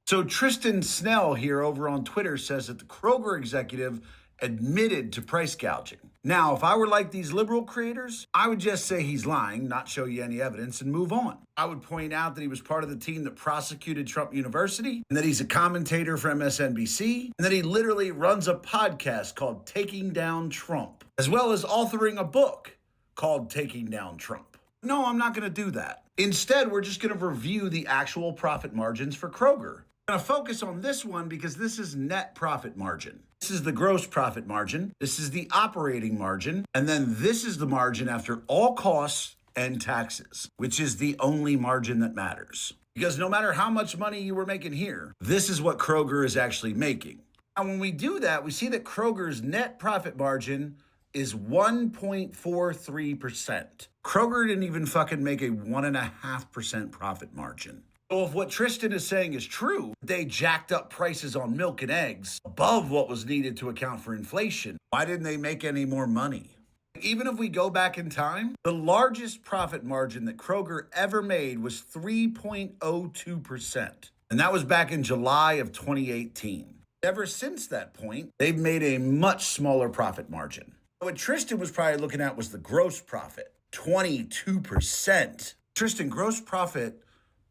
So Tristan Snell here over on Twitter says that the Kroger executive admitted to price gouging. Now, if I were like these liberal creators, I would just say he's lying, not show you any evidence, and move on. I would point out that he was part of the team that prosecuted Trump University, and that he's a commentator for MSNBC, and that he literally runs a podcast called Taking Down Trump, as well as authoring a book called Taking Down Trump. No, I'm not going to do that. Instead, we're just going to review the actual profit margins for Kroger. I'm going to focus on this one because this is net profit margin. This is the gross profit margin. This is the operating margin. And then this is the margin after all costs and taxes, which is the only margin that matters. Because no matter how much money you were making here, this is what Kroger is actually making. And when we do that, we see that Kroger's net profit margin is 1.43%. Kroger didn't even fucking make a 1.5% profit margin. So if what Tristan is saying is true, they jacked up prices on milk and eggs above what was needed to account for inflation. Why didn't they make any more money? Even if we go back in time, the largest profit margin that Kroger ever made was 3.02%. And that was back in July of 2018. Ever since that point, they've made a much smaller profit margin. What Tristan was probably looking at was the gross profit, 22%. Tristan, gross profit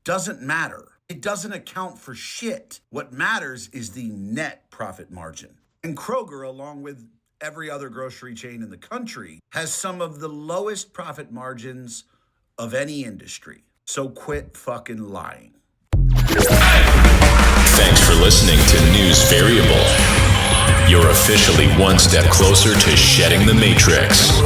doesn't matter. It doesn't account for shit. What matters is the net profit margin. And Kroger, along with every other grocery chain in the country, has some of the lowest profit margins of any industry. So quit fucking lying. Thanks for listening to News Variable. You're officially one step closer to shedding the matrix.